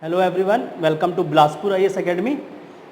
Hello everyone, welcome to Bilaspur IAS academy.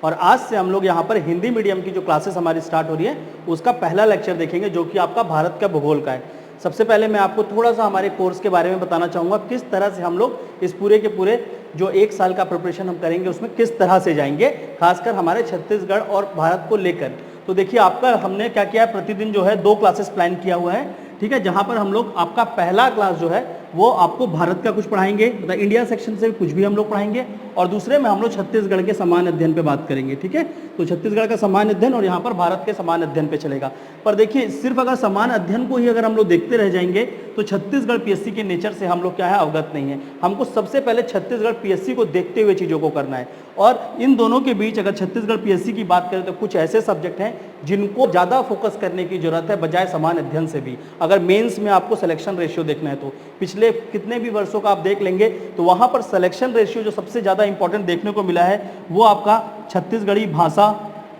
और आज से हम लोग यहाँ पर हिंदी मीडियम की जो क्लासेस हमारी स्टार्ट हो रही है उसका पहला लेक्चर देखेंगे जो कि आपका भारत का भूगोल का है। सबसे पहले मैं आपको थोड़ा सा हमारे कोर्स के बारे में बताना चाहूँगा, किस तरह से हम लोग इस पूरे के पूरे जो एक साल का प्रिपरेशन हम करेंगे उसमें किस तरह से जाएंगे, खासकर हमारे छत्तीसगढ़ और भारत को लेकर। तो देखिए आपका हमने क्या किया है, प्रतिदिन जो है 2 क्लासेस प्लान किया हुआ है, ठीक है। जहाँ पर हम लोग आपका पहला क्लास जो है वो आपको भारत का कुछ पढ़ाएंगे, मतलब इंडिया सेक्शन से कुछ भी हम लोग पढ़ाएंगे, और दूसरे में हम लोग छत्तीसगढ़ के समान अध्ययन पे बात करेंगे, ठीक है। तो छत्तीसगढ़ का समान अध्ययन और यहाँ पर भारत के समान अध्ययन पे चलेगा। पर देखिए सिर्फ अगर समान अध्ययन को ही अगर हम लोग देखते रह जाएंगे तो छत्तीसगढ़ पीएससी के नेचर से हम लोग क्या है अवगत नहीं है। हमको सबसे पहले छत्तीसगढ़ पीएससी को देखते हुए चीज़ों को करना है। और इन दोनों के बीच अगर छत्तीसगढ़ पीएससी की बात करें तो कुछ ऐसे सब्जेक्ट हैं जिनको ज़्यादा फोकस करने की जरूरत है बजाय समान अध्ययन से भी। अगर मेंस में आपको सिलेक्शन रेशियो देखना है तो पिछले कितने भी वर्षों का आप देख लेंगे तो वहाँ पर सिलेक्शन रेशियो जो सबसे ज़्यादा इंपॉर्टेंट देखने को मिला है वो आपका छत्तीसगढ़ी भाषा,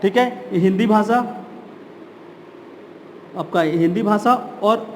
ठीक है, हिंदी भाषा, आपका हिंदी भाषा, और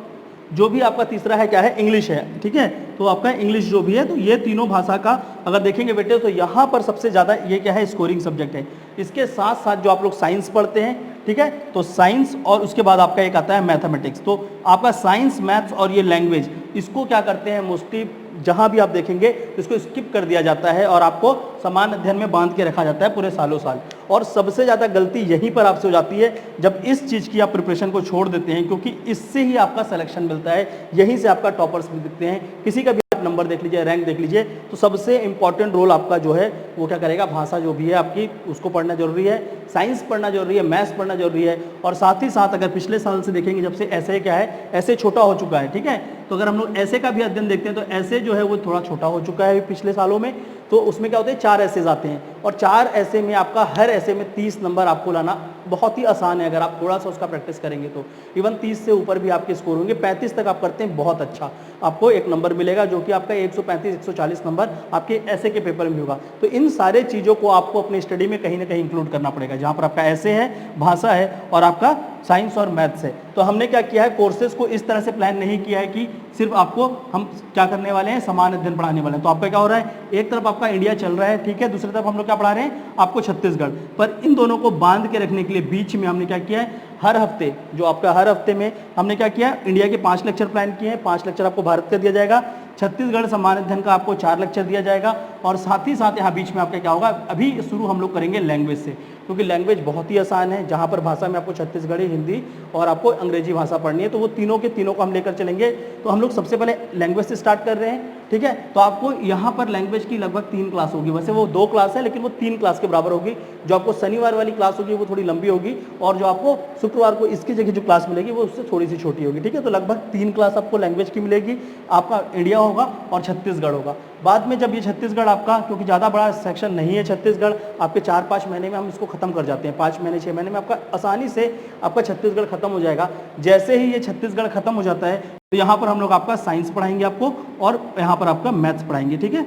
जो भी आपका तीसरा है क्या है, इंग्लिश है, ठीक है। तो आपका इंग्लिश जो भी है, तो ये तीनों भाषा का अगर देखेंगे बेटे तो यहाँ पर सबसे ज़्यादा ये क्या है, स्कोरिंग सब्जेक्ट है। इसके साथ साथ जो आप लोग साइंस पढ़ते हैं, ठीक है, तो साइंस और उसके बाद आपका एक आता है मैथमेटिक्स। तो आपका साइंस, मैथ्स और ये लैंग्वेज, इसको क्या करते हैं मोस्टली जहाँ भी आप देखेंगे इसको स्किप कर दिया जाता है और आपको समान अध्ययन में बांध के रखा जाता है पूरे सालों साल। और सबसे ज़्यादा गलती यहीं पर आपसे हो जाती है जब इस चीज़ की आप प्रिपरेशन को छोड़ देते हैं, क्योंकि इससे ही आपका सिलेक्शन मिलता है, यहीं से आपका टॉपर्स भी दिखते हैं। किसी का भी आप नंबर देख लीजिए, रैंक देख लीजिए, तो सबसे इंपॉर्टेंट रोल आपका जो है वो क्या करेगा, भाषा जो भी है आपकी उसको पढ़ना जरूरी है, साइंस पढ़ना जरूरी है, मैथ्स पढ़ना जरूरी है। और साथ ही साथ अगर पिछले साल से देखेंगे जब से ऐसे क्या है, ऐसे छोटा हो चुका है, ठीक है, तो अगर हम लोग ऐसे का भी अध्ययन देखते हैं तो ऐसे जो है वो थोड़ा छोटा हो चुका है पिछले सालों में। तो उसमें क्या होते हैं, 4 ऐसे आते हैं और 4 ऐसे में आपका हर ऐसे में 30 नंबर आपको लाना बहुत ही आसान है। अगर आप थोड़ा सा उसका प्रैक्टिस करेंगे तो इवन 30 से ऊपर भी आपके स्कोर होंगे। 35 तक आप करते हैं बहुत अच्छा, आपको एक नंबर मिलेगा जो कि आपका 135-140 नंबर आपके ऐसे के पेपर में होगा। तो इन सारे चीज़ों को आपको अपनी स्टडी में कहीं ना कहीं इंक्लूड करना पड़ेगा, जहाँ पर आपका ऐसे है, भाषा है और आपका साइंस और मैथ्स है। तो हमने क्या किया है, कोर्सेज को इस तरह से प्लान नहीं किया है कि सिर्फ आपको हम क्या करने वाले हैं, समान अध्ययन पढ़ाने वाले हैं। तो आपका क्या हो रहा है, एक तरफ आपका इंडिया चल रहा है, ठीक है, दूसरी तरफ हम लोग क्या पढ़ा रहे हैं, आपको छत्तीसगढ़। पर इन दोनों को बांध के रखने के लिए बीच में हमने क्या किया है, हर हफ्ते जो आपका हर हफ्ते में हमने क्या किया, इंडिया के 5 लेक्चर प्लान किए हैं। 5 लेक्चर आपको भारत का दिया जाएगा, छत्तीसगढ़ समान अध्ययन का आपको 4 लेक्चर दिया जाएगा, और साथ ही साथ यहाँ बीच में आपका क्या होगा, अभी शुरू हम लोग करेंगे लैंग्वेज से, क्योंकि लैंग्वेज बहुत ही आसान है। जहाँ पर भाषा में आपको छत्तीसगढ़ी, हिंदी और आपको अंग्रेजी भाषा पढ़नी है, तो वो तीनों के तीनों को हम लेकर चलेंगे। तो हम लोग सबसे पहले लैंग्वेज से स्टार्ट कर रहे हैं, ठीक है। तो आपको यहाँ पर लैंग्वेज की लगभग 3 क्लास होगी, वैसे वो 2 क्लास है लेकिन वो 3 क्लास के बराबर होगी। जो आपको शनिवार वाली क्लास होगी वो थोड़ी लंबी होगी, और जो आपको शुक्रवार को इसकी जगह जो क्लास मिलेगी वो उससे थोड़ी सी छोटी होगी, ठीक है। तो लगभग 3 क्लास आपको लैंग्वेज की मिलेगी। आपका इंडिया होगा और छत्तीसगढ़ होगा। बाद में जब ये छत्तीसगढ़ आपका, क्योंकि ज़्यादा बड़ा सेक्शन नहीं है छत्तीसगढ़, आपके 4-5 महीने में हम इसको खत्म कर जाते हैं। 5 महीने 6 महीने में आपका आसानी से आपका छत्तीसगढ़ खत्म हो जाएगा। जैसे ही ये छत्तीसगढ़ खत्म हो जाता है तो यहाँ पर हम लोग आपका साइंस पढ़ाएंगे आपको, और यहाँ पर आपका मैथ्स पढ़ाएंगे, ठीक है।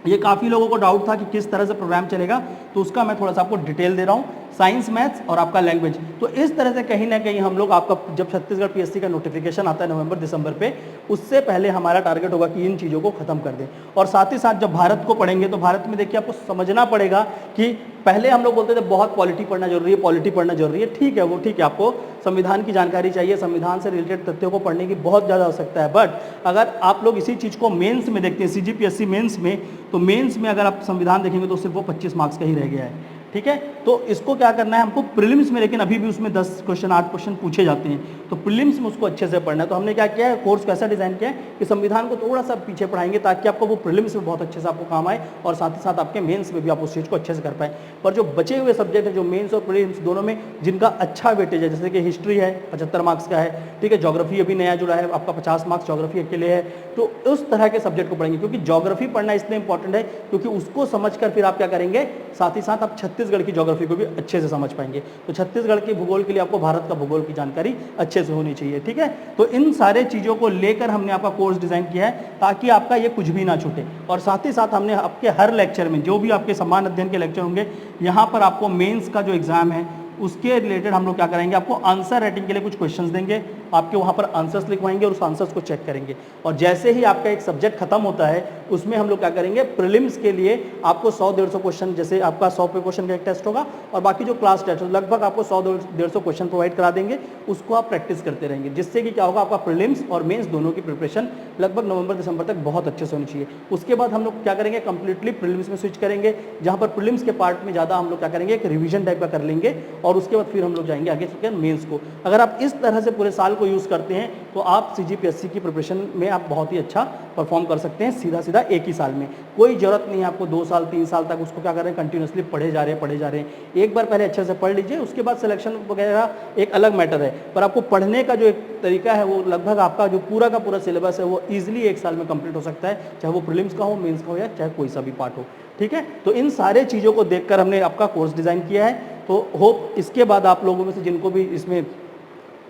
ये काफ़ी लोगों को डाउट था कि किस तरह से प्रोग्राम चलेगा, तो उसका मैं थोड़ा सा आपको डिटेल दे रहा हूँ। साइंस, मैथ्स और आपका लैंग्वेज, तो इस तरह से कहीं ना कहीं हम लोग आपका जब छत्तीसगढ़ पीएससी का नोटिफिकेशन आता है नवंबर दिसंबर पे, उससे पहले हमारा टारगेट होगा कि इन चीज़ों को खत्म कर दें। और साथ ही साथ जब भारत को पढ़ेंगे तो भारत में देखिए आपको समझना पड़ेगा कि पहले हम लोग बोलते थे बहुत पॉलिटी पढ़ना जरूरी है, पॉलिटी पढ़ना जरूरी है, ठीक है, वो ठीक है, आपको संविधान की जानकारी चाहिए, संविधान से रिलेटेड तथ्यों को पढ़ने की बहुत ज़्यादा आवश्यकता है। बट अगर आप लोग इसी चीज़ को मेंस में देखते हैं, सीजीपीएससी मेंस में, तो मेंस में अगर आप संविधान देखेंगे तो सिर्फ वो 25 मार्क्स का ही रह गया है, ठीक है। तो इसको क्या करना है हमको प्रीलिम्स में, लेकिन अभी भी उसमें 10 क्वेश्चन 8 क्वेश्चन पूछे जाते हैं, तो प्रीलिम्स में उसको अच्छे से पढ़ना है। तो हमने क्या किया है, कोर्स कैसा डिजाइन किया है कि संविधान को थोड़ा सा पीछे पढ़ाएंगे ताकि आपको वो प्रीलिम्स में बहुत अच्छे से आपको काम आए, और साथ ही साथ आपके मेंस में भी आप उस चीज़ को अच्छे से कर पाए। पर जो बचे हुए सब्जेक्ट है, जो मेंस और प्रीलिम्स दोनों में जिनका अच्छा वेटेज है, जैसे कि हिस्ट्री है 75 मार्क्स का है, ठीक है, ज्योग्राफी अभी नया जुड़ा है आपका 50 मार्क्स ज्योग्राफी के लिए है, तो उस तरह के सब्जेक्ट को पढ़ेंगे। क्योंकि ज्योग्राफी पढ़ना इसलिए इंपॉर्टेंट है क्योंकि उसको समझकर फिर आप क्या करेंगे, साथ ही साथ आप छत्तीसगढ़ की ज्योग्राफी को भी अच्छे से समझ पाएंगे। तो छत्तीसगढ़ के भूगोल के लिए आपको भारत का भूगोल की जानकारी अच्छे से होनी चाहिए, ठीक है। तो इन सारे चीज़ों को लेकर हमने आपका कोर्स डिज़ाइन किया है ताकि आपका ये कुछ भी ना छूटे। और साथ ही साथ हमने आपके हर लेक्चर में जो भी आपके समान अध्ययन के लेक्चर होंगे, यहाँ पर आपको मेंस का जो एग्ज़ाम है उसके रिलेटेड हम लोग क्या करेंगे, आपको आंसर राइटिंग के लिए कुछ क्वेश्चंस देंगे, आपके वहाँ पर आंसर्स लिखवाएंगे और उस आंसर्स को चेक करेंगे। और जैसे ही आपका एक सब्जेक्ट खत्म होता है उसमें हम लोग क्या करेंगे, प्रीलिम्स के लिए आपको 100-150 क्वेश्चन, जैसे आपका 100 पे क्वेश्चन का एक टेस्ट होगा और बाकी जो क्लास टेस्ट लगभग आपको 100-150 क्वेश्चन प्रोवाइड करा देंगे, उसको आप प्रैक्टिस करते रहेंगे, जिससे कि क्या होगा, आपका प्रीलिम्स और मेंस दोनों की प्रिपरेशन लगभग नवंबर-दिसंबर तक बहुत अच्छे से होनी चाहिए। उसके बाद हम लोग क्या करेंगे, कंप्लीटली प्रीलिम्स में स्विच करेंगे, जहां पर प्रीलिम्स के पार्ट में ज़्यादा हम लोग क्या करेंगे, एक रिवीजन टाइप का कर लेंगे और उसके बाद फिर हम लोग जाएंगे आगे मेंस को। अगर आप इस तरह से पूरे साल को यूज़ करते हैं तो आप CGPSC की प्रिपरेशन में आप बहुत ही अच्छा परफॉर्म कर सकते हैं, सीधा सीधा एक ही साल में। कोई जरूरत नहीं है आपको 2 साल 3 साल तक उसको क्या कर रहे हैं, कंटिन्यूसली पढ़े जा रहे हैं। एक बार पहले अच्छे से पढ़ लीजिए, उसके बाद सिलेक्शन वगैरह एक अलग मैटर है, पर आपको पढ़ने का जो एक तरीका है वो लगभग आपका जो पूरा का पूरा सिलेबस है वो ईजिली एक साल में कंप्लीट हो सकता है, चाहे वो प्रीलिम्स का हो, मेंस का हो या चाहे कोई सा भी पार्ट हो। ठीक है, तो इन सारे चीज़ों को देखकर हमने आपका कोर्स डिज़ाइन किया है। तो होप इसके बाद आप लोगों में से जिनको भी इसमें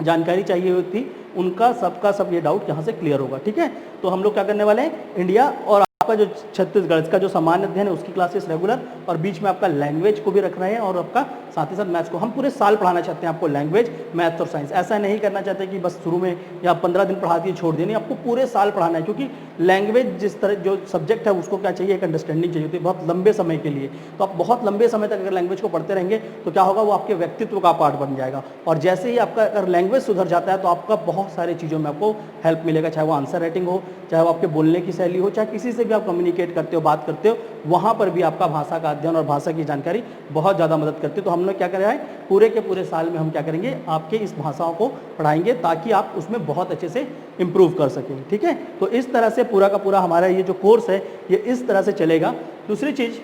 जानकारी चाहिए हुई थी उनका सबका सब ये डाउट यहाँ से क्लियर होगा। ठीक है, तो हम लोग क्या करने वाले हैं, इंडिया और आपका जो छत्तीसगढ़ इसका जो सामान्य अध्ययन है उसकी क्लासेस रेगुलर, और बीच में आपका लैंग्वेज को भी रख रहे हैं और आपका साथ ही साथ मैथ्स को। हम पूरे साल पढ़ाना चाहते हैं आपको लैंग्वेज, मैथ्स और साइंस। ऐसा नहीं करना चाहते कि बस शुरू में या 15 दिन पढ़ा दिए छोड़ दिए, नहीं, आपको पूरे साल पढ़ाना है, क्योंकि लैंग्वेज जिस तरह जो सब्जेक्ट है उसको क्या चाहिए, एक अंडरस्टैंडिंग चाहिए होती है बहुत लंबे समय के लिए। तो आप बहुत लंबे समय तक अगर लैंग्वेज को पढ़ते रहेंगे तो क्या होगा, वो आपके व्यक्तित्व का पार्ट बन जाएगा। और जैसे ही आपका अगर लैंग्वेज सुधर जाता है तो आपका बहुत सारी चीज़ों में आपको हेल्प मिलेगा, चाहे वो आंसर राइटिंग हो, चाहे वो आपके बोलने की शैली हो, चाहे किसी से भी आप कम्युनिकेट करते हो, बात करते हो, वहाँ पर भी आपका भाषा का अध्ययन और भाषा की जानकारी बहुत ज़्यादा मदद करती है। तो हम लोग क्या करें, पूरे के पूरे साल में हम क्या करेंगे, आपके इस भाषाओं को पढ़ाएंगे ताकि आप उसमें बहुत अच्छे से इम्प्रूव कर सकें। ठीक है, तो इस तरह से पूरा का पूरा हमारा ये जो कोर्स है ये इस तरह से चलेगा। दूसरी चीज़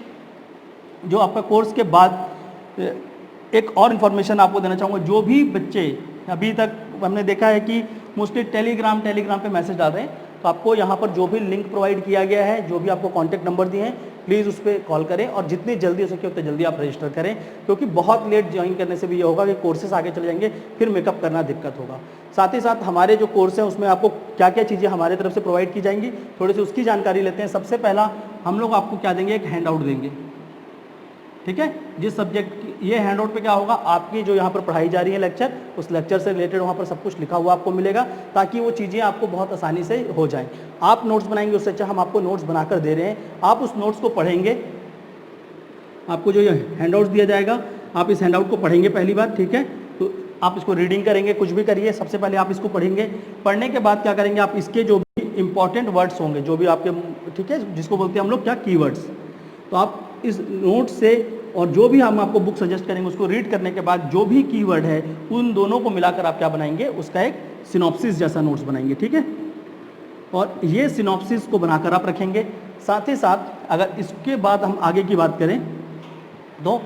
जो आपका कोर्स के बाद एक और इन्फॉर्मेशन आपको देना चाहूँगा, जो भी बच्चे अभी तक हमने देखा है कि मोस्टली टेलीग्राम पे मैसेज डाल रहे हैं, तो आपको यहाँ पर जो भी लिंक प्रोवाइड किया गया है, जो भी आपको कॉन्टैक्ट नंबर दिए हैं, प्लीज़ उस पर कॉल करें और जितनी जल्दी हो सके उतनी जल्दी आप रजिस्टर करें, क्योंकि बहुत लेट ज्वाइन करने से भी ये होगा कि कोर्सेस आगे चले जाएंगे, फिर मेकअप करना दिक्कत होगा। साथ ही साथ हमारे जो कोर्स है उसमें आपको क्या क्या चीज़ें हमारे तरफ से प्रोवाइड की जाएंगी, थोड़ी सी उसकी जानकारी लेते हैं। सबसे पहला हम लोग आपको क्या देंगे, एक हैंड आउट देंगे। ठीक है, जिस सब्जेक्ट ये हैंड आउट पे क्या होगा, आपकी जो यहाँ पर पढ़ाई जा रही है लेक्चर, उस लेक्चर से रिलेटेड वहाँ पर सब कुछ लिखा हुआ आपको मिलेगा, ताकि वो चीज़ें आपको बहुत आसानी से हो जाएं। आप नोट्स बनाएंगे, उससे अच्छा हम आपको नोट्स बनाकर दे रहे हैं, आप उस नोट्स को पढ़ेंगे। आपको जो ये हैंड आउट दिया जाएगा, आप इस हैंड आउट को पढ़ेंगे पहली बार। ठीक है, तो आप इसको रीडिंग करेंगे, कुछ भी करिए, सबसे पहले आप इसको पढ़ेंगे। पढ़ने के बाद क्या करेंगे, आप इसके जो भी इंपॉर्टेंट वर्ड्स होंगे, जो भी आपके, ठीक है, जिसको बोलते हैं हम लोग क्या, कीवर्ड्स, तो आप इस नोट से और जो भी हम आपको बुक सजेस्ट करेंगे उसको रीड करने के बाद जो भी कीवर्ड है उन दोनों को मिलाकर आप क्या बनाएंगे, उसका एक सिनॉप्सिस जैसा नोट्स बनाएंगे। ठीक है, और ये सिनॉप्सिस को बनाकर आप रखेंगे। साथ ही साथ अगर इसके बाद हम आगे की बात करें तो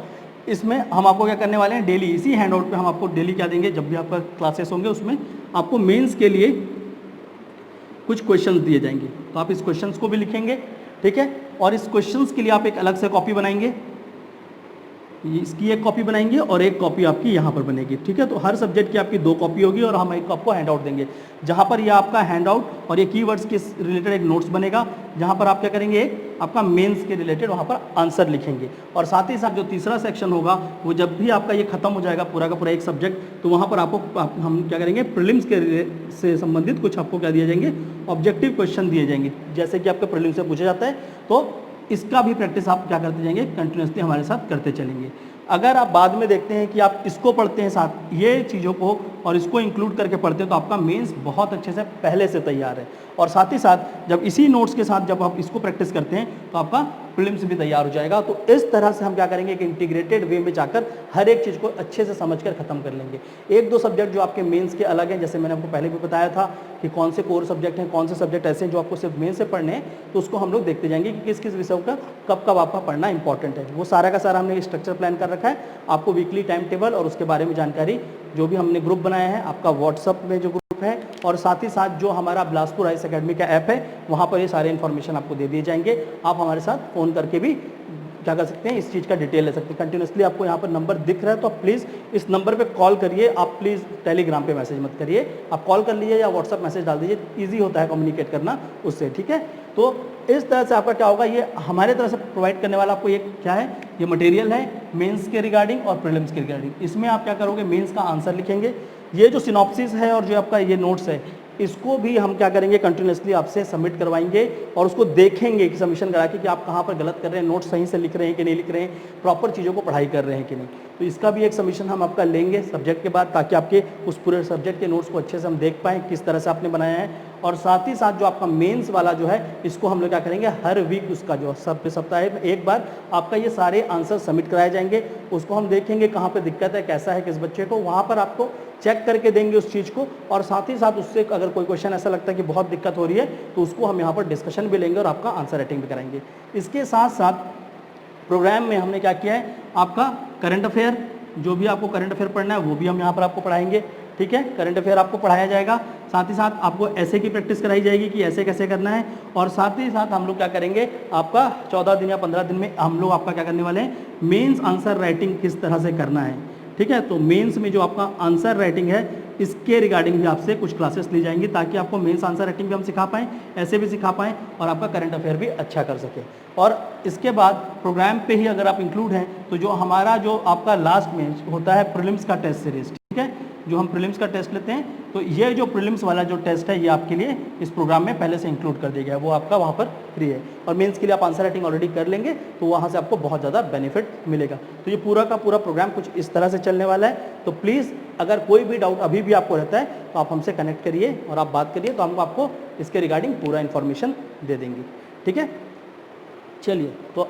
इसमें हम आपको क्या करने वाले हैं, डेली इसी हैंड आउट पर हम आपको डेली क्या देंगे, जब भी आपका क्लासेस होंगे उसमें आपको मेंस के लिए कुछ क्वेश्चंस दिए जाएंगे, तो आप इस क्वेश्चंस को भी लिखेंगे। ठीक है, और इस क्वेश्चंस के लिए आप एक अलग से कॉपी बनाएंगे, इसकी एक कॉपी बनाएंगे और एक कॉपी आपकी यहाँ पर बनेगी। ठीक है, तो हर सब्जेक्ट की आपकी 2 कॉपी होगी और हम एक आपको हैंड आउट देंगे, जहाँ पर यह आपका हैंड आउट और ये कीवर्ड्स के रिलेटेड एक नोट्स बनेगा, जहाँ पर आप क्या करेंगे, एक आपका मेंस के रिलेटेड वहाँ पर आंसर लिखेंगे। और साथ ही साथ जो तीसरा सेक्शन होगा वो जब भी आपका ये खत्म हो जाएगा पूरा का पूरा एक सब्जेक्ट, तो वहाँ पर आपको हम क्या करेंगे, प्रीलिम्स के से संबंधित कुछ आपको क्या दिए जाएंगे, ऑब्जेक्टिव क्वेश्चन दिए जाएंगे, जैसे कि आपके प्रीलिम्स से पूछा जाता है। तो इसका भी प्रैक्टिस आप क्या करते जाएंगे, कंटिन्यूसली हमारे साथ करते चलेंगे। अगर आप बाद में देखते हैं कि आप इसको पढ़ते हैं साथ ये चीज़ों को और इसको इंक्लूड करके पढ़ते हैं, तो आपका मेंस बहुत अच्छे से पहले से तैयार है। और साथ ही साथ जब इसी नोट्स के साथ जब आप इसको प्रैक्टिस करते हैं तो आपका प्रीलिम्स भी तैयार हो जाएगा। तो इस तरह से हम क्या करेंगे, एक इंटीग्रेटेड वे में जाकर हर एक चीज़ को अच्छे से समझकर खत्म कर लेंगे। 1-2 सब्जेक्ट जो आपके मेंस के अलग हैं, जैसे मैंने आपको पहले भी बताया था कि कौन से कोर सब्जेक्ट हैं, कौन से सब्जेक्ट ऐसे हैं जो आपको सिर्फ मेंस से पढ़ने हैं, तो उसको हम लोग देखते जाएंगे कि किस किस विषयों का कब कब आपका पढ़ना इंपॉर्टेंट है। वो सारा का सारा हमने स्ट्रक्चर प्लान कर रखा है, आपको वीकली टाइम टेबल और उसके बारे में जानकारी, जो भी हमने ग्रुप बनाया है आपका व्हाट्सअप में जो ग्रुप है, और साथ ही साथ जो हमारा बिलासपुर आईएएस एकेडमी का ऐप है, वहाँ पर ये सारे इन्फॉर्मेशन आपको दे दिए जाएंगे। आप हमारे साथ फ़ोन करके भी क्या कर सकते हैं, इस चीज़ का डिटेल ले सकते हैं। कंटिन्यूसली आपको यहाँ पर नंबर दिख रहा है, तो आप प्लीज़ इस नंबर पे कॉल करिए। आप प्लीज़ टेलीग्राम पे मैसेज मत करिए, आप कॉल कर लीजिए या व्हाट्सअप मैसेज डाल दीजिए, ईजी होता है कम्युनिकेट करना उससे। ठीक है, तो इस तरह से आपका क्या होगा, ये हमारे तरफ से प्रोवाइड करने वाला आपको ये क्या है, ये मटेरियल है मेंस के रिगार्डिंग और प्रीलिम्स के रिगार्डिंग। इसमें आप क्या करोगे, मेंस का आंसर लिखेंगे, ये जो सिनॉप्सिस है और जो आपका ये नोट्स है, इसको भी हम क्या करेंगे, कंटिन्यूसली आपसे सबमिट करवाएंगे और उसको देखेंगे कि सबमिशन करा के कि आप कहाँ पर गलत कर रहे हैं, नोट्स सही से लिख रहे हैं कि नहीं लिख रहे हैं, प्रॉपर चीज़ों को पढ़ाई कर रहे हैं कि नहीं। तो इसका भी एक सबमिशन हम आपका लेंगे सब्जेक्ट के बाद, ताकि आपके उस पूरे सब्जेक्ट के नोट्स को अच्छे से हम देख पाएँ किस तरह से आपने बनाया है। और साथ ही साथ जो आपका मेंस वाला जो है, इसको हम लोग क्या करेंगे, हर वीक उसका जो सप्ताह में एक बार आपका ये सारे आंसर सबमिट कराए जाएंगे। उसको हम देखेंगे कहाँ पे दिक्कत है, कैसा है किस बच्चे को, वहाँ पर आपको चेक करके देंगे उस चीज़ को। और साथ ही साथ उससे अगर कोई क्वेश्चन ऐसा लगता है कि बहुत दिक्कत हो रही है, तो उसको हम यहाँ पर डिस्कशन भी लेंगे और आपका आंसर राइटिंग भी कराएंगे। इसके साथ साथ प्रोग्राम में हमने क्या किया है, आपका करंट अफेयर, जो भी आपको करंट अफेयर पढ़ना है वो भी हम यहाँ पर आपको पढ़ाएंगे। ठीक है, करंट अफेयर आपको पढ़ाया जाएगा। साथ ही साथ आपको ऐसे की प्रैक्टिस कराई जाएगी कि ऐसे कैसे करना है। और साथ ही साथ हम लोग क्या करेंगे, आपका 14 दिन या 15 दिन में हम लोग आपका क्या करने वाले हैं, मेंस आंसर राइटिंग किस तरह से करना है। ठीक है, तो मेंस में जो आपका आंसर राइटिंग है, इसके रिगार्डिंग भी आपसे कुछ क्लासेस ली जाएंगी, ताकि आपको मेंस आंसर राइटिंग भी हम सिखा पाएँ, ऐसे भी सिखा पाएँ और आपका करंट अफेयर भी अच्छा कर सके। और इसके बाद प्रोग्राम पे ही अगर आप इंक्लूड हैं, तो जो हमारा जो आपका लास्ट में होता है प्रीलिम्स का टेस्ट सीरीज, ठीक है, जो हम प्रीलिम्स का टेस्ट लेते हैं, तो ये जो प्रीलिम्स वाला जो टेस्ट है, ये आपके लिए इस प्रोग्राम में पहले से इंक्लूड कर दिया गया है, वो आपका वहाँ पर फ्री है। और मेंस के लिए आप आंसर राइटिंग ऑलरेडी कर लेंगे, तो वहाँ से आपको बहुत ज़्यादा बेनिफिट मिलेगा। तो ये पूरा का पूरा प्रोग्राम कुछ इस तरह से चलने वाला है। तो प्लीज़ अगर कोई भी डाउट अभी भी आपको रहता है, तो आप हमसे कनेक्ट करिए और आप बात करिए, तो हम आपको इसके रिगार्डिंग पूरा इन्फॉर्मेशन दे देंगे। ठीक है, चलिए, तो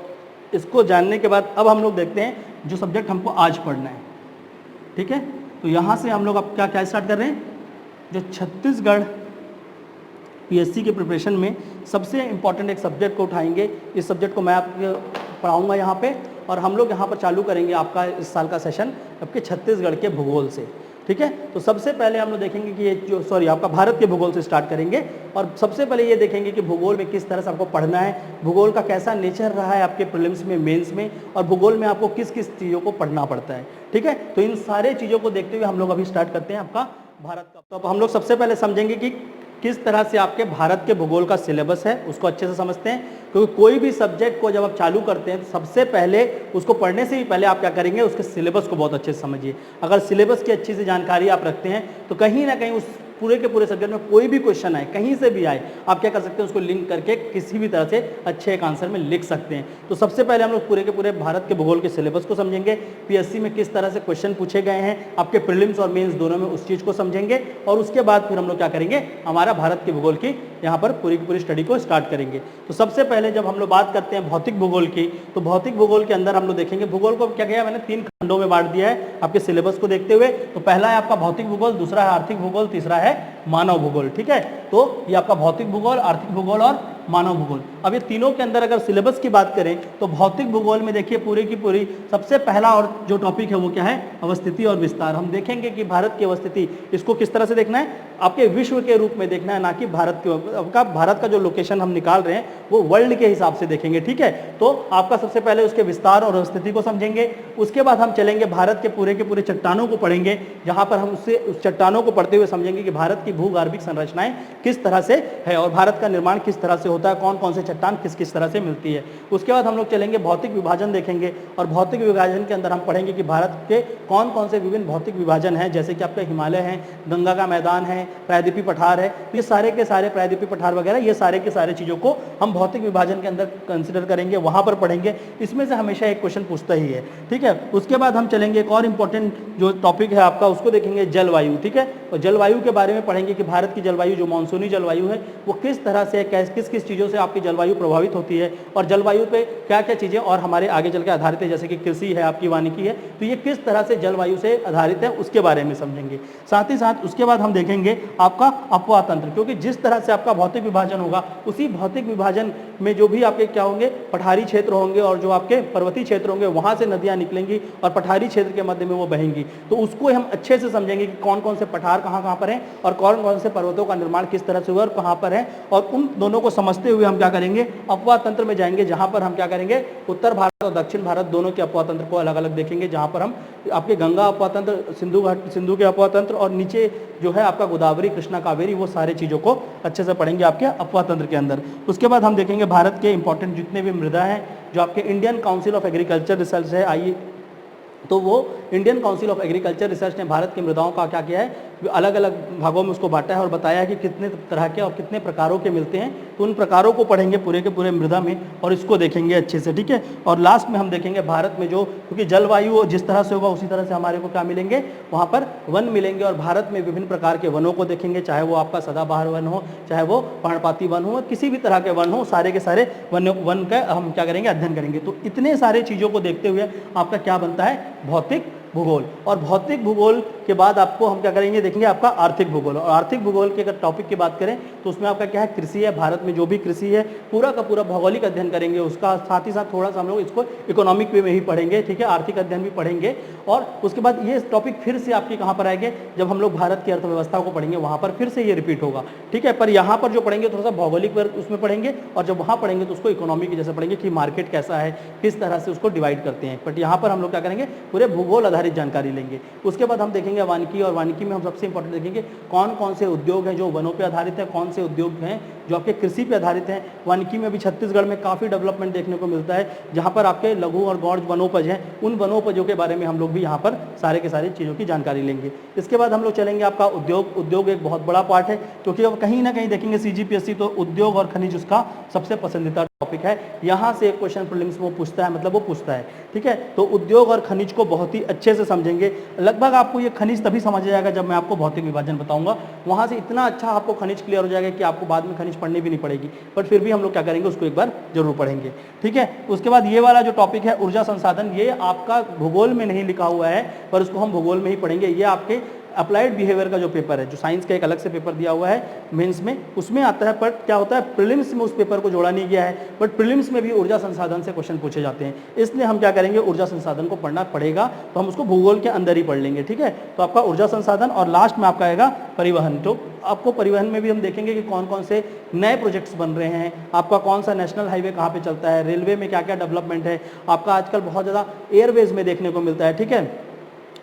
इसको जानने के बाद अब हम लोग देखते हैं जो सब्जेक्ट हमको आज पढ़ना है। ठीक है, तो यहाँ से हम लोग अब क्या क्या स्टार्ट कर रहे हैं, जो छत्तीसगढ़ पीएससी के प्रिपरेशन में सबसे इम्पॉर्टेंट एक सब्जेक्ट को उठाएंगे। इस सब्जेक्ट को मैं आपको पढ़ाऊँगा यहाँ पे, और हम लोग यहाँ पर चालू करेंगे आपका इस साल का सेशन आपके छत्तीसगढ़ के भूगोल से। ठीक है, तो सबसे पहले हम लोग देखेंगे कि ये जो आपका भारत के भूगोल से स्टार्ट करेंगे। और सबसे पहले ये देखेंगे कि भूगोल में किस तरह से आपको पढ़ना है, भूगोल का कैसा नेचर रहा है आपके प्रीलिम्स में, मेंस में, और भूगोल में आपको किस किस चीज़ों को पढ़ना पड़ता है। ठीक है, तो इन सारे चीज़ों को देखते हुए हम लोग अभी स्टार्ट करते हैं आपका भारत का। तो अब हम लोग सबसे पहले समझेंगे कि किस तरह से आपके भारत के भूगोल का सिलेबस है, उसको अच्छे से समझते हैं। क्योंकि कोई भी सब्जेक्ट को जब आप चालू करते हैं, तो सबसे पहले उसको पढ़ने से भी पहले आप क्या करेंगे, उसके सिलेबस को बहुत अच्छे से समझिए। अगर सिलेबस की अच्छी से जानकारी आप रखते हैं, तो कहीं ना कहीं उस पूरे के पूरे सब्जेक्ट में कोई भी क्वेश्चन आए, कहीं से भी आए, आप क्या कर सकते हैं, उसको लिंक करके किसी भी तरह से अच्छे एक आंसर में लिख सकते हैं। तो सबसे पहले हम लोग पूरे के पूरे भारत के भूगोल के सिलेबस को समझेंगे, पीएससी में किस तरह से क्वेश्चन पूछे गए हैं, आपके प्रीलिम्स और मेंस दोनों में उस चीज़ को समझेंगे। और उसके बाद फिर हम लोग क्या करेंगे, हमारा भारत के भूगोल की यहाँ पर पूरी की पूरी स्टडी को स्टार्ट करेंगे। तो सबसे पहले जब हम लोग बात करते हैं भौतिक भूगोल की, तो भौतिक भूगोल के अंदर हम लोग देखेंगे, भूगोल को क्या किया मैंने 3 खंडों में बांट दिया है आपके सिलेबस को देखते हुए। तो पहला है आपका भौतिक भूगोल, दूसरा है आर्थिक भूगोल, तीसरा है मानव भूगोल। ठीक है, तो ये आपका भौतिक भूगोल, आर्थिक भूगोल और मानव भूगोल। अब ये तीनों के अंदर अगर सिलेबस की बात करें, तो भौतिक भूगोल में देखिए पूरी की पूरी सबसे पहला और जो टॉपिक है वो क्या है, अवस्थिति और विस्तार। हम देखेंगे कि भारत की अवस्थिति, इसको किस तरह से देखना है, आपके विश्व के रूप में देखना है, ना कि भारत का जो लोकेशन हम निकाल रहे हैं वो वर्ल्ड के हिसाब से देखेंगे। ठीक है, तो आपका सबसे पहले उसके विस्तार और अवस्थिति को समझेंगे। उसके बाद हम चलेंगे भारत के पूरे चट्टानों को पढ़ेंगे, जहां पर हम उससे उस चट्टानों को पढ़ते हुए समझेंगे कि भारत की भूगर्भिक संरचनाएं किस तरह से है और भारत का निर्माण किस तरह से होता है, कौन कौन से चट्टान किस किस तरह से मिलती है। उसके बाद हम लोग चलेंगे भौतिक विभाजन देखेंगे, और भौतिक विभाजन के अंदर हम पढ़ेंगे कि भारत के कौन कौन से विभिन्न भौतिक विभाजन हैं, जैसे कि आपका हिमालय है, गंगा का मैदान है, प्रायद्वीपीय पठार है। ये सारे के सारे प्रायद्वीपीय पठार वगैरह, ये सारे के सारे चीज़ों को हम भौतिक विभाजन के अंदर कंसिडर करेंगे, वहाँ पर पढ़ेंगे। इसमें से हमेशा एक क्वेश्चन पूछता ही है। ठीक है, उसके बाद हम चलेंगे एक और इम्पोर्टेंट जो टॉपिक है आपका, उसको देखेंगे जलवायु। ठीक है, और जलवायु के बारे में पढ़ेंगे कि भारत की जलवायु जो मानसूनी जलवायु है वो किस तरह से, किस किस चीज़ों से आपकी जलवायु प्रभावित होती है, और जलवायु पे क्या क्या चीज़ें और हमारे आगे चल के आधारित है, जैसे कि कृषि है, आपकी वानिकी है, तो ये किस तरह से जलवायु से आधारित है उसके बारे में समझेंगे। साथ ही साथ उसके बाद हम देखेंगे आपका अपवाह तंत्र, क्योंकि जिस तरह से आपका भौतिक विभाजन होगा, उसी भौतिक विभाजन में जो भी आपके क्या होंगे, पठारी क्षेत्र होंगे, और जो आपके पर्वतीय क्षेत्र होंगे वहाँ से नदियाँ निकलेंगी और पठारी क्षेत्र के मध्य में वो बहेंगी। तो उसको हम अच्छे से समझेंगे कि कौन कौन से पठार कहाँ कहाँ पर हैं, और कौन कौन से पर्वतों का निर्माण किस तरह से हुआ और कहाँ पर है। और उन दोनों को समझते हुए हम क्या करेंगे, अपवाह तंत्र में जाएंगे, जहाँ पर हम क्या करेंगे, उत्तर भारत और दक्षिण भारत दोनों के अपवाह तंत्र को अलग अलग देखेंगे, जहाँ पर हम आपके गंगा अपवाह तंत्र, सिंधु के अपवाह तंत्र, और नीचे जो है आपका गोदावरी, कृष्णा, कावेरी, वो सारे चीज़ों को अच्छे से पढ़ेंगे आपके अपवाह तंत्र के अंदर। उसके बाद हम देखेंगे भारत के इंपॉर्टेंट जितने भी मृदा हैं, जो आपके Indian council of agriculture research है, आइए, तो वो Indian council of agriculture research ने भारत की मृदाओं का क्या किया है, अलग अलग भागों में उसको बांटा है और बताया है कि कितने तरह के और कितने प्रकारों के मिलते हैं। तो उन प्रकारों को पढ़ेंगे पूरे के पूरे मृदा में और इसको देखेंगे अच्छे से, ठीक है। और लास्ट में हम देखेंगे भारत में जो, क्योंकि जलवायु जिस तरह से होगा उसी तरह से हमारे को क्या मिलेंगे, वहाँ पर वन मिलेंगे। और भारत में विभिन्न प्रकार के वनों को देखेंगे, चाहे वो आपका सदाबहार वन हो, चाहे वो पर्णपाती वन हो, किसी भी तरह के वन हो, सारे के सारे वन का हम क्या करेंगे, अध्ययन करेंगे। तो इतने सारे चीज़ों को देखते हुए आपका क्या बनता है, भौतिक भूगोल। और भौतिक भूगोल के बाद आपको हम क्या करेंगे, देखेंगे आपका आर्थिक भूगोल। और आर्थिक भूगोल के अगर टॉपिक की बात करें तो उसमें आपका क्या है, कृषि है। भारत में जो भी कृषि है पूरा का पूरा भौगोलिक अध्ययन करेंगे उसका, साथ ही साथ थोड़ा सा हम लोग इसको इकोनॉमिक वे में ही पढ़ेंगे, ठीक है, आर्थिक अध्ययन भी पढ़ेंगे। और उसके बाद ये टॉपिक फिर से आपके कहाँ पर आएंगे, जब हम लोग भारत की अर्थव्यवस्था को पढ़ेंगे वहाँ पर फिर से ये रिपीट होगा, ठीक है। पर यहाँ पर जो पढ़ेंगे थोड़ा सा भौगोलिक उसमें पढ़ेंगे, और जब वहाँ पढ़ेंगे तो उसको इकोनॉमी की जैसे पढ़ेंगे कि मार्केट कैसा है, किस तरह से उसको डिवाइड करते हैं। बट यहाँ पर हम लोग क्या करेंगे, पूरे भूगोल आधारित जानकारी लेंगे। उसके बाद हम देखेंगे वानिकी, और वानिकी में हम सबसे इंपॉर्टेंट देखेंगे कौन कौन से उद्योग हैं जो वनों पे आधारित है, कौन से उद्योग हैं जो आपके कृषि पे आधारित हैं। वानिकी में भी छत्तीसगढ़ में काफ़ी डेवलपमेंट देखने को मिलता है, जहाँ पर आपके लघु और गौण वनोपज हैं, उन वनोपजों के बारे में हम लोग भी यहाँ पर सारे के सारे चीज़ों की जानकारी लेंगे। इसके बाद हम लोग चलेंगे आपका उद्योग एक बहुत बड़ा पार्ट है, क्योंकि अब कहीं ना कहीं देखेंगे CGPSC तो उद्योग और खनिज उसका सबसे पसंदीदा टॉपिक है। यहाँ से एक क्वेश्चन प्रीलिम्स में वो पूछता है, मतलब वो पूछता है, ठीक है। तो उद्योग और खनिज को बहुत ही अच्छे से समझेंगे। लगभग आपको ये खनिज तभी समझ जाएगा जब मैं आपको भौतिक विभाजन बताऊंगा, वहाँ से इतना अच्छा आपको खनिज क्लियर हो जाएगा कि आपको बाद में खनिज पढ़नी भी नहीं पड़ेगी। बट फिर भी हम लोग क्या करेंगे, उसको एक बार जरूर पढ़ेंगे, ठीक है। उसके बाद ये वाला जो टॉपिक है ऊर्जा संसाधन, ये आपका भूगोल में नहीं लिखा हुआ है, पर उसको हम भूगोल में ही पढ़ेंगे। ये आपके अप्लाइड बिहेवियर का जो पेपर है, जो साइंस का एक अलग से पेपर दिया हुआ है मेंस में, उसमें आता है। बट क्या होता है, प्रीलिम्स में उस पेपर को जोड़ा नहीं गया है, बट प्रीलिम्स में भी ऊर्जा संसाधन से क्वेश्चन पूछे जाते हैं। इसलिए हम क्या करेंगे, ऊर्जा संसाधन को पढ़ना पड़ेगा, तो हम उसको भूगोल के अंदर ही पढ़ लेंगे, ठीक है। तो आपका ऊर्जा संसाधन, और लास्ट में आपका आएगा परिवहन। तो आपको परिवहन में भी हम देखेंगे कि कौन कौन से नए प्रोजेक्ट्स बन रहे हैं, आपका कौन सा नेशनल हाईवे कहाँ पे चलता है, रेलवे में क्या क्या डेवलपमेंट है, आपका आजकल बहुत ज़्यादा एयरवेज में देखने को मिलता है, ठीक है,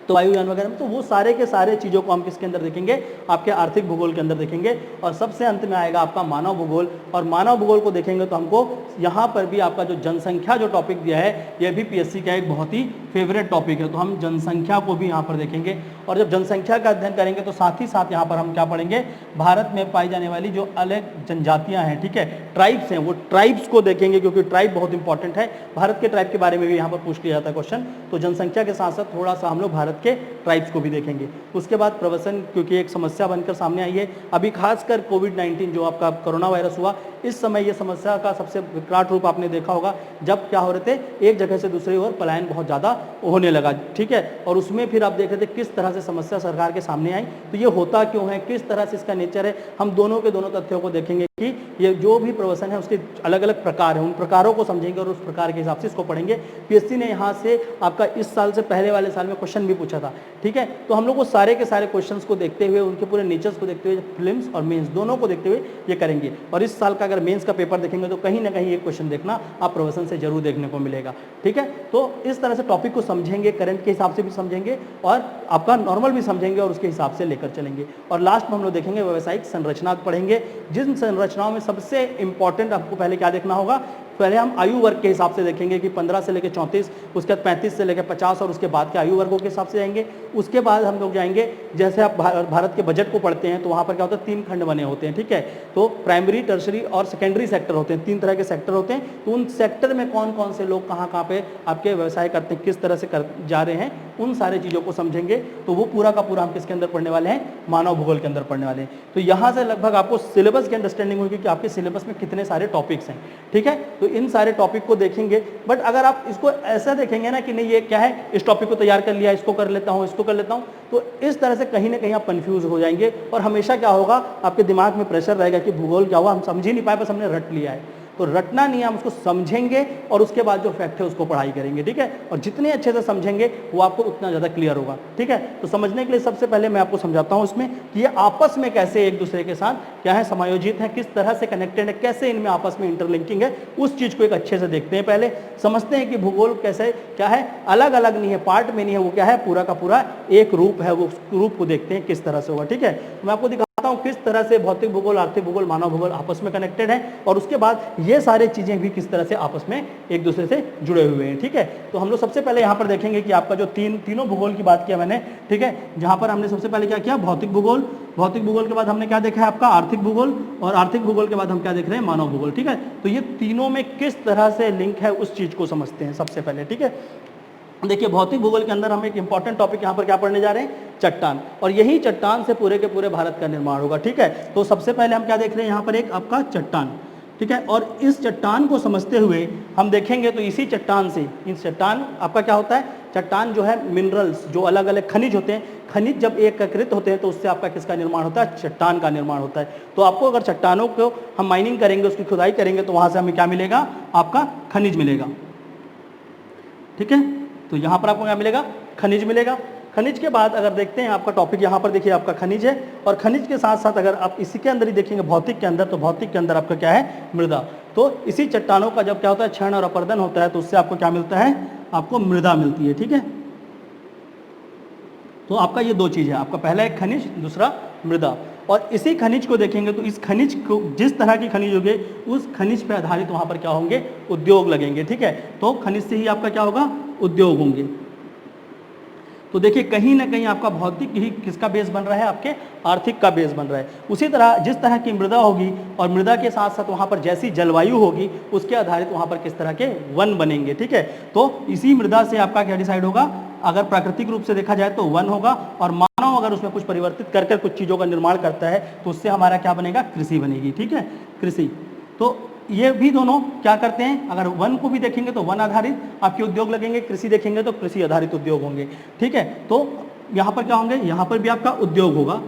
तो वायुयान वगैरह में। तो वो सारे के सारे चीज़ों को हम किसके अंदर देखेंगे, आपके आर्थिक भूगोल के अंदर देखेंगे। और सबसे अंत में आएगा आपका मानव भूगोल, और मानव भूगोल को देखेंगे तो हमको यहाँ पर भी आपका जो जनसंख्या जो टॉपिक दिया है, ये भी PSC का एक बहुत ही फेवरेट टॉपिक है। तो हम जनसंख्या को भी यहाँ पर देखेंगे, और जब जनसंख्या का अध्ययन करेंगे तो साथ ही साथ यहाँ पर हम क्या पढ़ेंगे, भारत में पाई जाने वाली जो अलग जनजातियाँ हैं, ठीक है, ट्राइब्स हैं, वो ट्राइब्स को देखेंगे, क्योंकि ट्राइब बहुत इंपॉर्टेंट है। भारत के ट्राइब के बारे में भी यहाँ पर पूछ लिया जाता है क्वेश्चन। तो जनसंख्या के साथ साथ थोड़ा सा हम लोग भारत के ट्राइब्स को भी देखेंगे। उसके बाद प्रवसन, क्योंकि एक समस्या बनकर सामने आई है अभी, खासकर कोविड-19 जो आपका कोरोना वायरस हुआ, इस समय ये समस्या का सबसे विकराल रूप आपने देखा होगा, जब क्या हो रहे थे, एक जगह से दूसरी ओर पलायन बहुत ज़्यादा होने लगा, ठीक है। और उसमें फिर आप देख रहे थे किस तरह से समस्या सरकार के सामने आई। तो ये होता क्यों है, किस तरह से इसका नेचर है, हम दोनों के दोनों तथ्यों को देखेंगे कि ये जो भी प्रवसन है उसके अलग अलग प्रकार हैं, उन प्रकारों को समझेंगे और उस प्रकार के हिसाब से इसको पढ़ेंगे। PSC ने यहाँ से आपका इस साल से पहले वाले साल में क्वेश्चन भी पूछा था, ठीक है। तो हम लोग वो सारे के सारे क्वेश्चंस को देखते हुए, उनके पूरे नेचर्स को देखते हुए, प्रीलिम्स और मेंस दोनों को देखते हुए ये करेंगे। और इस साल का अगर मेंस का पेपर देखेंगे तो कहीं ना कहीं ये क्वेश्चन देखना आप प्रवसन से जरूर देखने को मिलेगा, ठीक है। तो इस तरह से टॉपिक को समझेंगे, करंट के हिसाब से भी समझेंगे और आपका नॉर्मल भी समझेंगे, और उसके हिसाब से लेकर चलेंगे। और लास्ट में हम लोग देखेंगे व्यावसायिक संरचना पढ़ेंगे, जिन संरचनाओं में सबसे इंपॉर्टेंट आपको पहले क्या देखना होगा, पहले हम आयु वर्ग के हिसाब से देखेंगे कि 15 से लेकर 34, उसके बाद 35 से लेकर 50, और उसके बाद के आयु वर्गों के हिसाब से जाएंगे। उसके बाद हम लोग जाएंगे, जैसे आप भारत के बजट को पढ़ते हैं तो वहाँ पर क्या होता है, 3 खंड बने होते हैं, ठीक है। तो प्राइमरी, टर्शरी और सेकेंडरी सेक्टर होते हैं, 3 तरह के सेक्टर होते हैं। तो उन सेक्टर में कौन कौन से लोग कहाँ पे आपके व्यवसाय करते हैं, किस तरह से जा रहे हैं, उन सारे चीज़ों को समझेंगे। तो वो पूरा का पूरा हम किसके अंदर पढ़ने वाले हैं, मानव भूगोल के अंदर पढ़ने वाले हैं। तो यहाँ से लगभग आपको सिलेबस की अंडरस्टैंडिंग होगी कि आपके सिलेबस में कितने सारे टॉपिक्स हैं, ठीक है। तो इन सारे टॉपिक को देखेंगे। बट अगर आप इसको ऐसा देखेंगे ना कि नहीं ये क्या है, इस टॉपिक को तैयार कर लिया, इसको कर लेता हूँ, इसको कर लेता हूँ, तो इस तरह से कहीं ना कहीं आप कंफ्यूज हो जाएंगे। और हमेशा क्या होगा, आपके दिमाग में प्रेशर रहेगा कि भूगोल क्या हुआ, हम समझ ही नहीं पाए, बस हमने रट लिया है। तो रटना नहीं है, हम उसको समझेंगे और उसके बाद जो फैक्ट है उसको पढ़ाई करेंगे, ठीक है। और जितने अच्छे से समझेंगे वो आपको उतना ज़्यादा क्लियर होगा, ठीक है। तो समझने के लिए सबसे पहले मैं आपको समझाता हूँ इसमें कि ये आपस में कैसे एक दूसरे के साथ क्या है समायोजित है, किस तरह से कनेक्टेड है, कैसे इनमें आपस में इंटरलिंकिंग है, उस चीज़ को एक अच्छे से देखते हैं। पहले समझते हैं कि भूगोल कैसे क्या है, अलग अलग नहीं है, पार्ट में नहीं है, वो क्या है पूरा का पूरा एक रूप है, वो उस रूप को देखते हैं किस तरह से होगा। ठीक है, तो मैं आपको दिखाता हूँ किस तरह से भौतिक भूगोल, आर्थिक भूगोल, मानव भूगोल आपस में कनेक्टेड है, और उसके बाद ये सारे चीजें भी किस तरह से आपस में एक दूसरे से जुड़े हुए हैं। ठीक है, तो हम लोग सबसे पहले यहाँ पर देखेंगे कि आपका जो तीनों भूगोल की बात किया मैंने, ठीक है, जहाँ पर हमने सबसे पहले क्या किया, भौतिक भूगोल, भौतिक भूगोल के बाद हमने क्या देखा है आपका आर्थिक भूगोल, और आर्थिक भूगोल के बाद हम क्या देख रहे हैं, मानव भूगोल। ठीक है, तो ये तीनों में किस तरह से लिंक है उस चीज को समझते हैं सबसे पहले। ठीक है, देखिए भौतिक भूगोल के अंदर हम एक इंपॉर्टेंट टॉपिक यहाँ पर क्या पढ़ने जा रहे हैं, चट्टान, और यही चट्टान से पूरे के पूरे भारत का निर्माण होगा। ठीक है, तो सबसे पहले हम क्या देख रहे हैं यहाँ पर, एक आपका चट्टान। ठीक है, और इस चट्टान को समझते हुए हम देखेंगे तो इसी चट्टान से, इस चट्टान आपका क्या होता है, चट्टान जो है मिनरल्स, जो अलग अलग खनिज होते हैं, खनिज जब एकत्रित होते हैं तो उससे आपका किसका निर्माण होता है, चट्टान का निर्माण होता है। तो आपको अगर चट्टानों को हम माइनिंग करेंगे, उसकी खुदाई करेंगे, तो वहां से हमें क्या मिलेगा, आपका खनिज मिलेगा। ठीक है, तो यहाँ पर आपको क्या मिलेगा, खनिज मिलेगा। खनिज के बाद अगर देखते हैं आपका टॉपिक यहाँ पर देखिए आपका खनिज है, और खनिज के साथ साथ अगर आप इसी के अंदर ही देखेंगे भौतिक के अंदर, तो भौतिक के अंदर आपका क्या है, मृदा। तो इसी चट्टानों का जब क्या होता है, क्षरण और अपर्दन होता है, तो उससे आपको क्या मिलता है, आपको मृदा मिलती है। ठीक है, तो आपका ये दो चीज है, आपका पहला एक खनिज, दूसरा मृदा। और इसी खनिज को देखेंगे तो इस खनिज को, जिस तरह की खनिज होंगे उस खनिज पर आधारित वहां पर क्या होंगे, उद्योग लगेंगे। ठीक है, तो खनिज से ही आपका क्या होगा, उद्योग होंगे। तो देखिए कहीं ना कहीं आपका भौतिक ही किसका बेस बन रहा है, आपके आर्थिक का बेस बन रहा है। उसी तरह जिस तरह की मृदा होगी, और मृदा के साथ साथ वहाँ पर जैसी जलवायु होगी, उसके आधारित वहाँ पर किस तरह के वन बनेंगे। ठीक है, तो इसी मृदा से आपका क्या डिसाइड होगा, अगर प्राकृतिक रूप से देखा जाए तो वन होगा, और मानव अगर उसमें कुछ परिवर्तित कर कुछ चीज़ों का निर्माण करता है तो उससे हमारा क्या बनेगा, कृषि बनेगी। ठीक है, कृषि। तो ये भी दोनों क्या करते हैं, अगर वन को भी देखेंगे तो वन आधारित आपके उद्योग लगेंगे, कृषि देखेंगे तो कृषि आधारित उद्योग होंगे। ठीक है, तो यहाँ पर क्या होंगे, यहाँ पर भी आपका उद्योग होगा,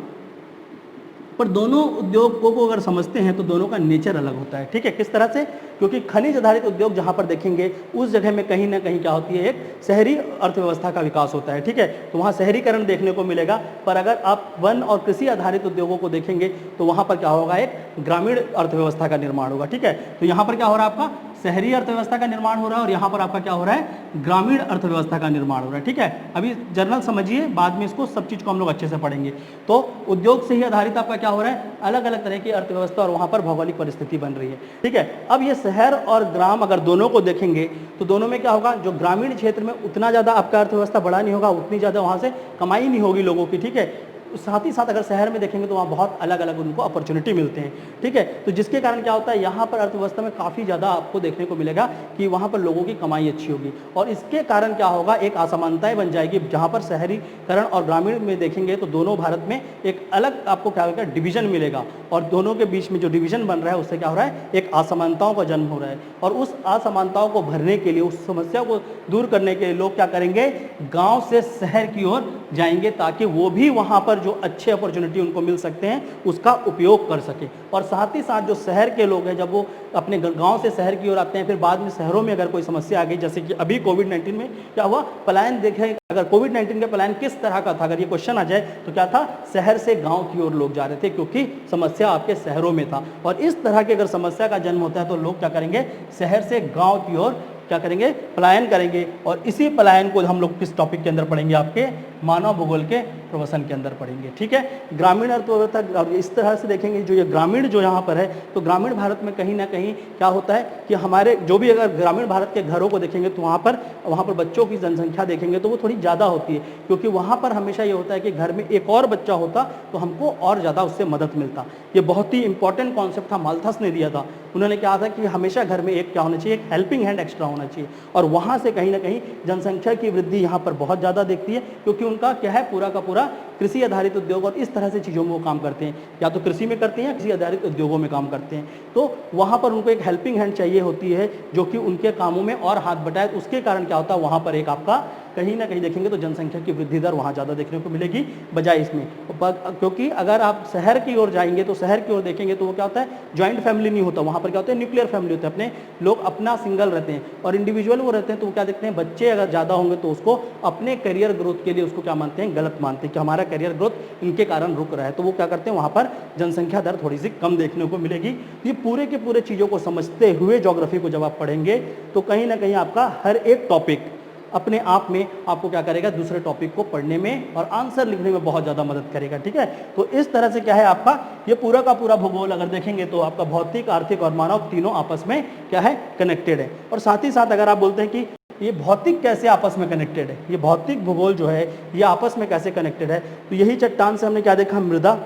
पर दोनों उद्योगों को अगर समझते हैं तो दोनों का नेचर अलग होता है। ठीक है, किस तरह से, क्योंकि खनिज आधारित उद्योग जहां पर देखेंगे उस जगह में कहीं ना कहीं क्या होती है, एक शहरी अर्थव्यवस्था का विकास होता है। ठीक है, तो वहां शहरीकरण देखने को मिलेगा। पर अगर आप वन और कृषि आधारित उद्योगों को देखेंगे तो वहां पर क्या होगा, एक ग्रामीण अर्थव्यवस्था का निर्माण होगा। ठीक है, तो यहाँ पर क्या हो रहा है, आपका शहरी अर्थव्यवस्था का निर्माण हो रहा है, और यहाँ पर आपका क्या हो रहा है, ग्रामीण अर्थव्यवस्था का निर्माण हो रहा है। ठीक है, अभी जर्नल समझिए, बाद में इसको सब चीज को हम लोग अच्छे से पढ़ेंगे। तो उद्योग से ही आधारित आपका क्या हो रहा है, अलग अलग तरह की अर्थव्यवस्था और वहां पर भौगोलिक परिस्थिति बन रही है। ठीक है, अब ये शहर और ग्राम अगर दोनों को देखेंगे तो दोनों में क्या होगा, जो ग्रामीण क्षेत्र में उतना ज्यादा आपका अर्थव्यवस्था बड़ा नहीं होगा, उतनी ज्यादा वहां से कमाई नहीं होगी लोगों की। ठीक है, साथ ही साथ अगर शहर में देखेंगे तो वहाँ बहुत अलग अलग उनको अपॉर्चुनिटी मिलते हैं। ठीक है, तो जिसके कारण क्या होता है, यहाँ पर अर्थव्यवस्था में काफ़ी ज़्यादा आपको देखने को मिलेगा कि वहाँ पर लोगों की कमाई अच्छी होगी, और इसके कारण क्या होगा, एक असमानताएं बन जाएगी, जहाँ पर शहरीकरण और ग्रामीण में देखेंगे तो दोनों भारत में एक अलग आपको क्या होगा, डिवीजन मिलेगा, और दोनों के बीच में जो डिवीजन बन रहा है उससे क्या हो रहा है, एक असमानताओं का जन्म हो रहा है। और उस असमानताओं को भरने के लिए, उस समस्या को दूर करने के लिए लोग क्या करेंगे, गाँव से शहर की ओर जाएंगे, ताकि वो भी वहाँ पर जो अच्छे अपॉर्चुनिटी उनको मिल सकते हैं उसका उपयोग कर सके। और साथ ही साथ जो शहर के लोग हैं, जब वो अपने गांव से शहर की ओर आते हैं, फिर बाद में शहरों में अगर कोई समस्या आ गई, जैसे कि अभी कोविड-19 में क्या हुआ, पलायन देखें, अगर कोविड-19 का पलायन किस तरह का था, अगर ये क्वेश्चन आ जाए तो क्या था, शहर से गांव की ओर लोग जा रहे थे, क्योंकि समस्या आपके शहरों में था। और इस तरह की अगर समस्या का जन्म होता है तो लोग क्या करेंगे, शहर से गाँव की ओर क्या करेंगे, पलायन करेंगे। और इसी पलायन को हम लोग किस टॉपिक के अंदर पढ़ेंगे, आपके मानव भूगोल के प्रवचन के अंदर पढ़ेंगे। ठीक है, ग्रामीण अर्थव्यवस्था, और इस तरह से देखेंगे जो ये ग्रामीण जो यहाँ पर है, तो ग्रामीण भारत में कहीं ना कहीं क्या होता है कि हमारे जो भी अगर ग्रामीण भारत के घरों को देखेंगे तो वहाँ पर बच्चों की जनसंख्या देखेंगे तो वो थोड़ी ज़्यादा होती है, क्योंकि वहाँ पर हमेशा ये होता है कि घर में एक और बच्चा होता तो हमको और ज़्यादा उससे मदद मिलता। ये बहुत ही इंपॉर्टेंट कॉन्सेप्ट था, माल्थस ने दिया था। उन्होंने कहा था कि हमेशा घर में एक क्या होना चाहिए, एक हेल्पिंग हैंड एक्स्ट्रा होना चाहिए। और वहाँ से कहीं ना कहीं जनसंख्या की वृद्धि यहाँ पर बहुत ज़्यादा देखती है, क्योंकि उनका क्या है, पूरा का पूरा कृषि आधारित उद्योग और इस तरह से चीज़ों में वो काम करते हैं, या तो कृषि में करते हैं या कृषि आधारित उद्योगों में काम करते हैं। तो वहाँ पर उनको एक हेल्पिंग हैंड चाहिए होती है, जो कि उनके कामों में और हाथ बटाए। उसके कारण क्या होता है, वहाँ पर एक आपका कहीं ना कहीं देखेंगे तो जनसंख्या की वृद्धि दर वहाँ ज़्यादा देखने को मिलेगी बजाय इसमें। क्योंकि अगर आप शहर की ओर जाएंगे तो शहर की ओर देखेंगे तो वो क्या होता है, जॉइंट फैमिली नहीं होता, वहाँ पर क्या होता है, न्यूक्लियर फैमिली होता है, अपने लोग अपना सिंगल रहते हैं। और इंडिविजुअल वो रहते हैं तो वो क्या देखते हैं, बच्चे अगर ज़्यादा होंगे तो उसको अपने करियर ग्रोथ के लिए उसको क्या मानते हैं, गलत मानते हैं कि हमारा करियर ग्रोथ इनके कारण रुक रहा है। तो वो क्या करते हैं, वहाँ पर जनसंख्या दर थोड़ी सी कम देखने को मिलेगी। ये पूरे के पूरे चीज़ों को समझते हुए ज्योग्राफी को जब आप पढ़ेंगे तो कहीं ना कहीं आपका हर एक टॉपिक अपने आप में आपको क्या करेगा, दूसरे टॉपिक को पढ़ने में और आंसर लिखने में बहुत ज़्यादा मदद करेगा। ठीक है, तो इस तरह से क्या है आपका ये पूरा का पूरा भूगोल अगर देखेंगे तो आपका भौतिक, आर्थिक और मानव तीनों आपस में क्या है, कनेक्टेड है। और साथ ही साथ अगर आप बोलते हैं कि ये भौतिक कैसे आपस में कनेक्टेड है, ये भौतिक भूगोल जो है ये आपस में कैसे कनेक्टेड है, तो यही चट्टान से हमने क्या देखा, मृदा।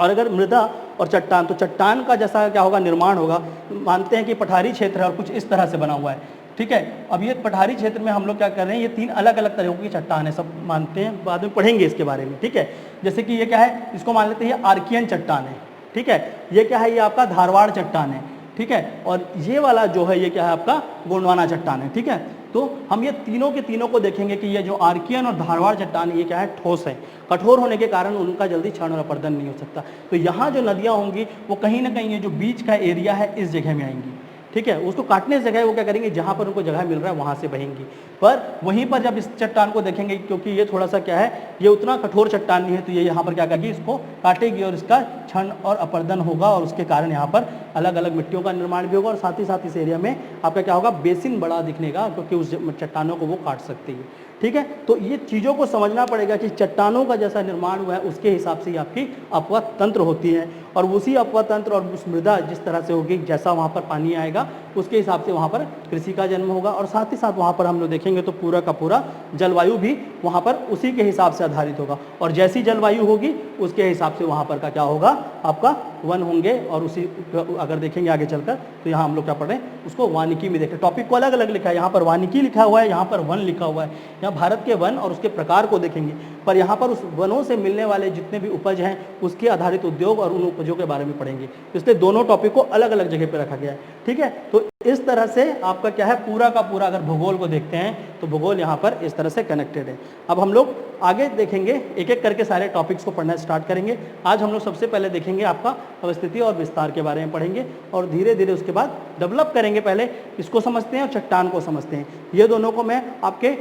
और अगर मृदा और चट्टान, तो चट्टान का जैसा क्या होगा, निर्माण होगा, मानते हैं कि पठारी क्षेत्र है और कुछ इस तरह से बना हुआ है। ठीक है, अब ये पठारी क्षेत्र में हम लोग क्या कर रहे हैं, ये 3 अलग अलग तरह की चट्टान है, सब मानते हैं, बाद में पढ़ेंगे इसके बारे में। ठीक है, जैसे कि ये क्या है, इसको मान लेते हैं ये आर्कियन चट्टान है। ठीक है, ये क्या है, ये आपका धारवाड़ चट्टान है। ठीक है, और ये वाला जो है ये क्या है आपका गोंडवाना चट्टान है। ठीक है, तो हम ये तीनों के तीनों को देखेंगे कि ये जो आर्कियन और धारवाड़ चट्टान ये क्या है, ठोस है, कठोर होने के कारण उनका जल्दी क्षरण और अपर्दन नहीं हो सकता। तो यहाँ जो नदियाँ होंगी वो कहीं ना कहीं ये जो बीच का एरिया है इस जगह में आएंगी। ठीक है, उसको काटने से जगह वो क्या करेंगे, जहाँ पर उनको जगह मिल रहा है वहाँ से बहेंगी। पर वहीं पर जब इस चट्टान को देखेंगे, क्योंकि ये थोड़ा सा क्या है, ये उतना कठोर चट्टान नहीं है, तो ये यहाँ पर क्या करेगी, इसको काटेगी और इसका क्षरण और अपर्दन होगा और उसके कारण यहाँ पर अलग अलग मिट्टियों का निर्माण भी होगा। और साथ ही साथ इस एरिया में आपका क्या होगा, बेसिन बड़ा दिखने का, क्योंकि उस चट्टानों को वो काट सकती है। ठीक है, तो ये चीज़ों को समझना पड़ेगा कि चट्टानों का जैसा निर्माण हुआ है उसके हिसाब से ही आपकी अपवाह तंत्र होती है, और उसी अपवाह तंत्र और उस मृदा जिस तरह से होगी, जैसा वहाँ पर पानी आएगा उसके हिसाब से वहाँ पर कृषि का जन्म होगा। और साथ ही साथ वहाँ पर हम लोग देखेंगे तो पूरा का पूरा जलवायु भी वहाँ पर उसी के हिसाब से आधारित होगा, और जैसी जलवायु होगी उसके हिसाब से वहाँ पर का क्या होगा, आपका वन होंगे। और उसी अगर देखेंगे आगे चलकर तो यहाँ हम लोग क्या पढ़ रहे हैं, उसको वानिकी में देखें, टॉपिक को अलग अलग लिखा है, यहाँ पर वानिकी लिखा हुआ है, यहाँ पर वन लिखा हुआ है। यहाँ भारत के वन और उसके प्रकार को देखेंगे, पर यहाँ पर उस वनों से मिलने वाले जितने भी उपज हैं उसके आधारित उद्योग और उन उपजों के बारे में पढ़ेंगे। इसलिए दोनों टॉपिक को अलग अलग जगह पर रखा गया है। ठीक है, तो इस तरह से आपका क्या है, पूरा का पूरा अगर भूगोल को देखते हैं तो भूगोल यहाँ पर इस तरह से कनेक्टेड है। अब हम लोग आगे देखेंगे, एक एक करके सारे टॉपिक्स को पढ़ना स्टार्ट करेंगे। आज हम लोग सबसे पहले देखेंगे आपका अवस्थिति और विस्तार के बारे में पढ़ेंगे, और धीरे धीरे उसके बाद डेवलप करेंगे। पहले इसको समझते हैं और चट्टान को समझते हैं। ये दोनों को मैं आपके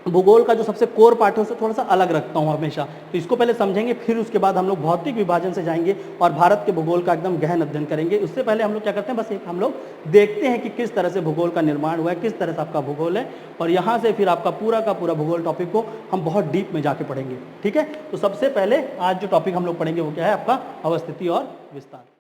भूगोल का जो सबसे कोर पार्ट है उससे थोड़ा सा अलग रखता हूँ हमेशा। तो इसको पहले समझेंगे, फिर उसके बाद हम लोग भौतिक विभाजन से जाएंगे और भारत के भूगोल का एकदम गहन अध्ययन करेंगे। उससे पहले हम लोग क्या करते हैं, बस एक हम लोग देखते हैं कि किस तरह से भूगोल का निर्माण हुआ है, किस तरह से आपका भूगोल है, और यहाँ से फिर आपका पूरा का पूरा भूगोल टॉपिक को हम बहुत डीप में जाके पढ़ेंगे। ठीक है, तो सबसे पहले आज जो टॉपिक हम लोग पढ़ेंगे वो क्या है, आपका अवस्थिति और विस्तार।